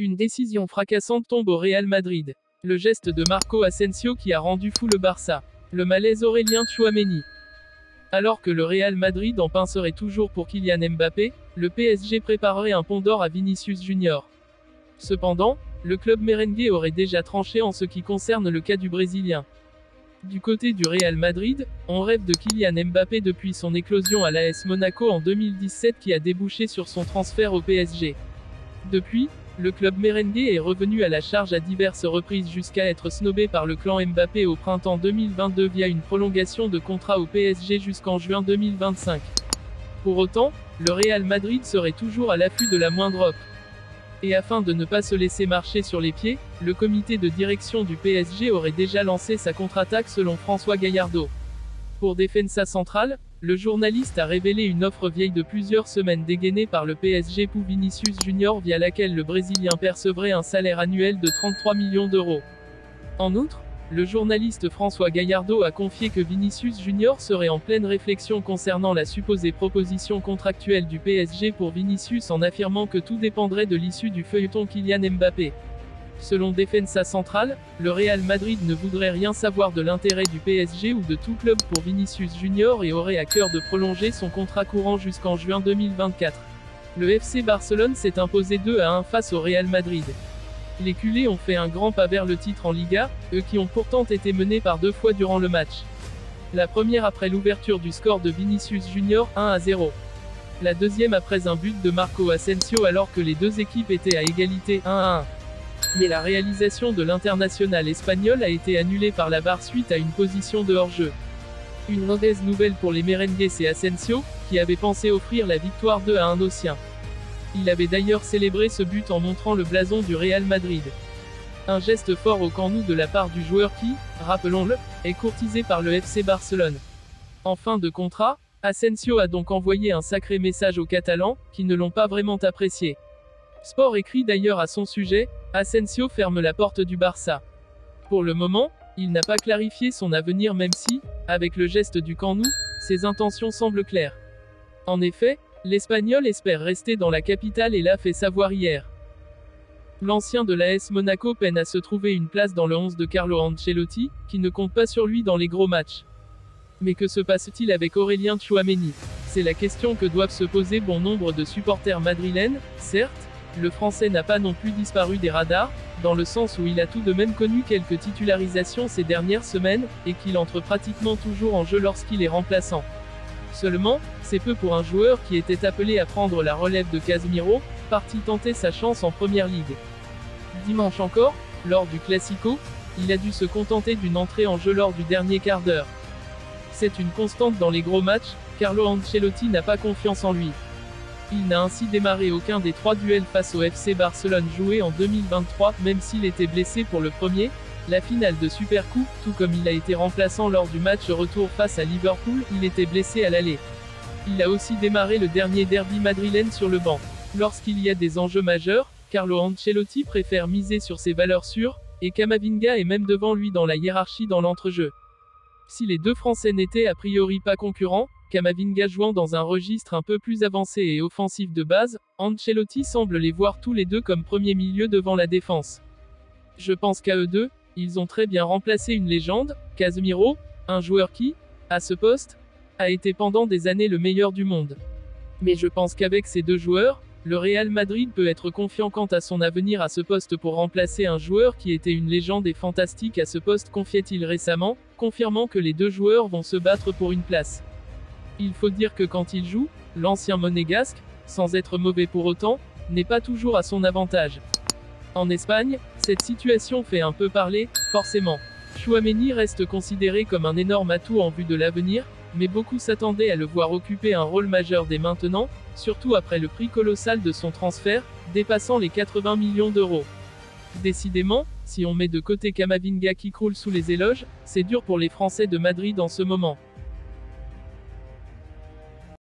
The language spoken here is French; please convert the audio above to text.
Une décision fracassante tombe au Real Madrid. Le geste de Marco Asensio qui a rendu fou le Barça. Le malaise Aurélien Tchouaméni. Alors que le Real Madrid en pincerait toujours pour Kylian Mbappé, le PSG préparerait un pont d'or à Vinicius Junior. Cependant, le club merengue aurait déjà tranché en ce qui concerne le cas du Brésilien. Du côté du Real Madrid, on rêve de Kylian Mbappé depuis son éclosion à l'AS Monaco en 2017 qui a débouché sur son transfert au PSG. Depuis, le club merengue est revenu à la charge à diverses reprises jusqu'à être snobé par le clan Mbappé au printemps 2022 via une prolongation de contrat au PSG jusqu'en juin 2025. Pour autant, le Real Madrid serait toujours à l'affût de la moindre offre. Et afin de ne pas se laisser marcher sur les pieds, le comité de direction du PSG aurait déjà lancé sa contre-attaque selon François Gallardo. Pour Defensa Central, le journaliste a révélé une offre vieille de plusieurs semaines dégainée par le PSG pour Vinicius Junior via laquelle le Brésilien percevrait un salaire annuel de 33 millions d'euros. En outre, le journaliste François Gallardo a confié que Vinicius Junior serait en pleine réflexion concernant la supposée proposition contractuelle du PSG pour Vinicius en affirmant que tout dépendrait de l'issue du feuilleton Kylian Mbappé. Selon Defensa Central, le Real Madrid ne voudrait rien savoir de l'intérêt du PSG ou de tout club pour Vinicius Junior et aurait à cœur de prolonger son contrat courant jusqu'en juin 2024. Le FC Barcelone s'est imposé 2-1 face au Real Madrid. Les culés ont fait un grand pas vers le titre en Liga, eux qui ont pourtant été menés par 2 fois durant le match. La première après l'ouverture du score de Vinicius Junior, 1-0. La deuxième après un but de Marco Asensio alors que les deux équipes étaient à égalité, 1-1. Mais la réalisation de l'international espagnol a été annulée par la VAR suite à une position de hors-jeu. Une mauvaise nouvelle pour les merengues, c'est Asensio, qui avait pensé offrir la victoire 2-1 aux siens. Il avait d'ailleurs célébré ce but en montrant le blason du Real Madrid. Un geste fort au Camp Nou de la part du joueur qui, rappelons-le, est courtisé par le FC Barcelone. En fin de contrat, Asensio a donc envoyé un sacré message aux Catalans, qui ne l'ont pas vraiment apprécié. Sport écrit d'ailleurs à son sujet, Asensio ferme la porte du Barça. Pour le moment, il n'a pas clarifié son avenir même si, avec le geste du Camp Nou, ses intentions semblent claires. En effet, l'Espagnol espère rester dans la capitale et l'a fait savoir hier. L'ancien de l'AS Monaco peine à se trouver une place dans le 11 de Carlo Ancelotti, qui ne compte pas sur lui dans les gros matchs. Mais que se passe-t-il avec Aurélien Tchouaméni? C'est la question que doivent se poser bon nombre de supporters madrilènes. Certes, le Français n'a pas non plus disparu des radars, dans le sens où il a tout de même connu quelques titularisations ces dernières semaines, et qu'il entre pratiquement toujours en jeu lorsqu'il est remplaçant. Seulement, c'est peu pour un joueur qui était appelé à prendre la relève de Casemiro, parti tenter sa chance en Première Ligue. Dimanche encore, lors du Classico, il a dû se contenter d'une entrée en jeu lors du dernier quart d'heure. C'est une constante dans les gros matchs, Carlo Ancelotti n'a pas confiance en lui. Il n'a ainsi démarré aucun des 3 duels face au FC Barcelone joués en 2023, même s'il était blessé pour le premier, la finale de Supercoupe, tout comme il a été remplaçant lors du match retour face à Liverpool, il était blessé à l'aller. Il a aussi démarré le dernier derby madrilène sur le banc. Lorsqu'il y a des enjeux majeurs, Carlo Ancelotti préfère miser sur ses valeurs sûres, et Camavinga est même devant lui dans la hiérarchie dans l'entrejeu. Si les deux Français n'étaient a priori pas concurrents, Camavinga jouant dans un registre un peu plus avancé et offensif de base, Ancelotti semble les voir tous les deux comme premier milieu devant la défense. Je pense qu'à eux deux, ils ont très bien remplacé une légende, Casemiro, un joueur qui, à ce poste, a été pendant des années le meilleur du monde. Mais je pense qu'avec ces deux joueurs, le Real Madrid peut être confiant quant à son avenir à ce poste pour remplacer un joueur qui était une légende et fantastique à ce poste, confiait-il récemment, confirmant que les deux joueurs vont se battre pour une place. Il faut dire que quand il joue, l'ancien monégasque, sans être mauvais pour autant, n'est pas toujours à son avantage. En Espagne, cette situation fait un peu parler, forcément. Tchouaméni reste considéré comme un énorme atout en vue de l'avenir, mais beaucoup s'attendaient à le voir occuper un rôle majeur dès maintenant, surtout après le prix colossal de son transfert, dépassant les 80 millions d'euros. Décidément, si on met de côté Camavinga qui croule sous les éloges, c'est dur pour les Français de Madrid en ce moment.